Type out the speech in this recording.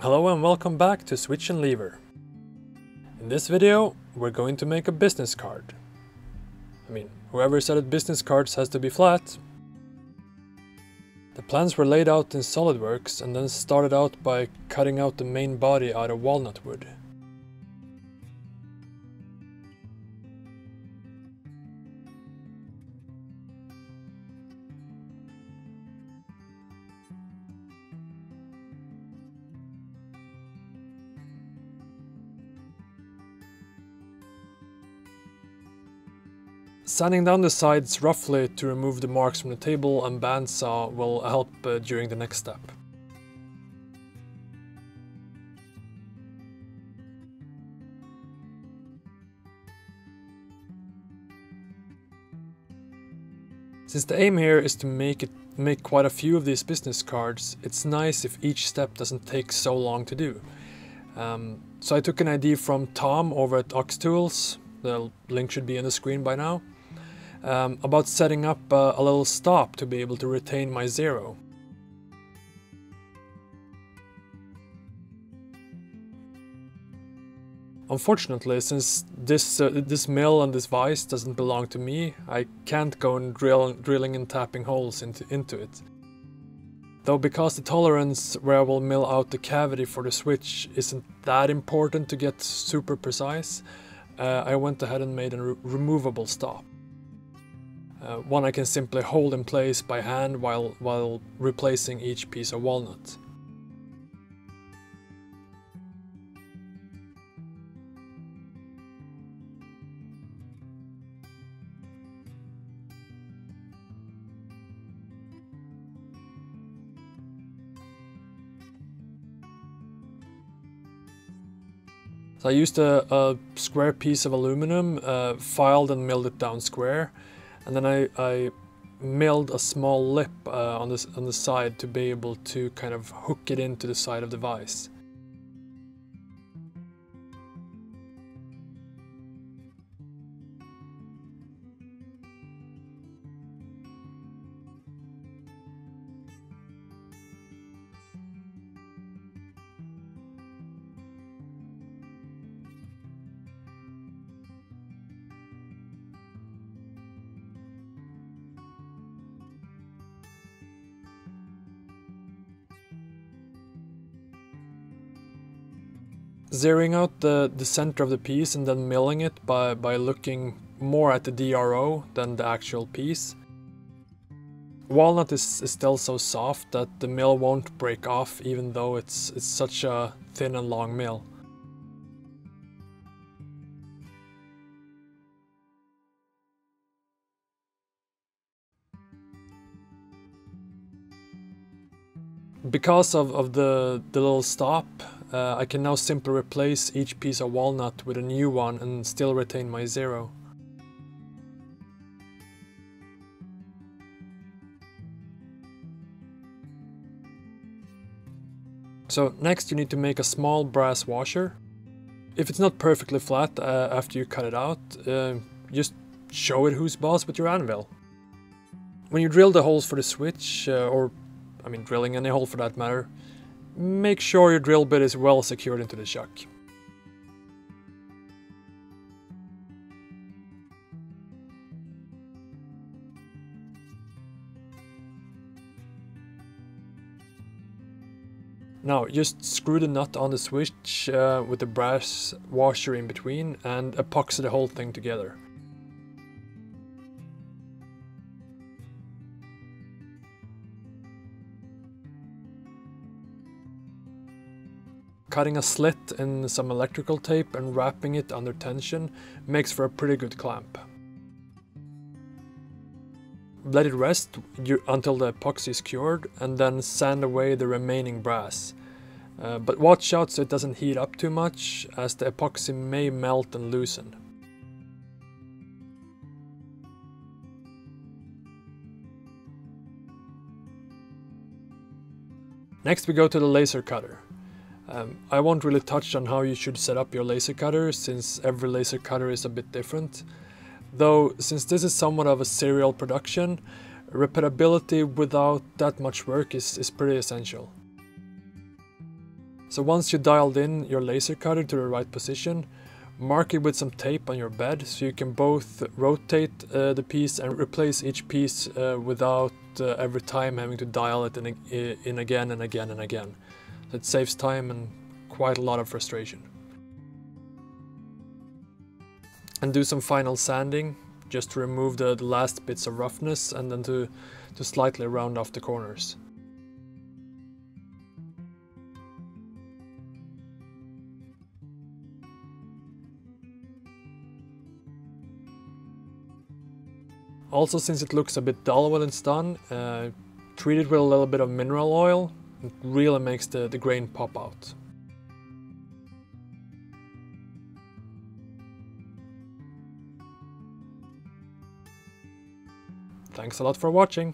Hello and welcome back to Switch and Lever. In this video we're going to make a business card. Whoever said that business cards has to be flat. The plans were laid out in SolidWorks and then started out by cutting out the main body out of walnut wood. Sanding down the sides roughly to remove the marks from the table and bandsaw will help during the next step. Since the aim here is to make quite a few of these business cards, it's nice if each step doesn't take so long to do. So I took an idea from Tom over at Ox Tools, the link should be on the screen by now, about setting up a little stop to be able to retain my zero. Unfortunately, since this mill and this vise doesn't belong to me, I can't go and drilling and tapping holes into it. Though because the tolerance where I will mill out the cavity for the switch isn't that important to get super precise, I went ahead and made a removable stop. One I can simply hold in place by hand while replacing each piece of walnut. So I used a square piece of aluminum, filed and milled it down square, and then I milled a small lip on the side to be able to kind of hook it into the side of the vise. Zeroing out the center of the piece and then milling it by looking more at the DRO than the actual piece. Walnut is still so soft that the mill won't break off even though it's such a thin and long mill. Because of the little stop, I can now simply replace each piece of walnut with a new one and still retain my zero. So next you need to make a small brass washer. If it's not perfectly flat after you cut it out, just show it who's boss with your anvil. When you drill the holes for the switch, drilling any hole for that matter, make sure your drill bit is well secured into the chuck. Now just screw the nut on the switch with the brass washer in between and epoxy the whole thing together. Cutting a slit in some electrical tape and wrapping it under tension makes for a pretty good clamp. Let it rest until the epoxy is cured and then sand away the remaining brass. But watch out so it doesn't heat up too much, as the epoxy may melt and loosen. Next we go to the laser cutter. I won't really touch on how you should set up your laser cutter, since every laser cutter is a bit different. Though, since this is somewhat of a serial production, repeatability without that much work is pretty essential. So once you dialed in your laser cutter to the right position, mark it with some tape on your bed so you can both rotate the piece and replace each piece without every time having to dial it in again and again and again. So it saves time and quite a lot of frustration. And do some final sanding just to remove the last bits of roughness and then to slightly round off the corners. Also, since it looks a bit dull when it's done, treat it with a little bit of mineral oil. It really makes the grain pop out. Thanks a lot for watching.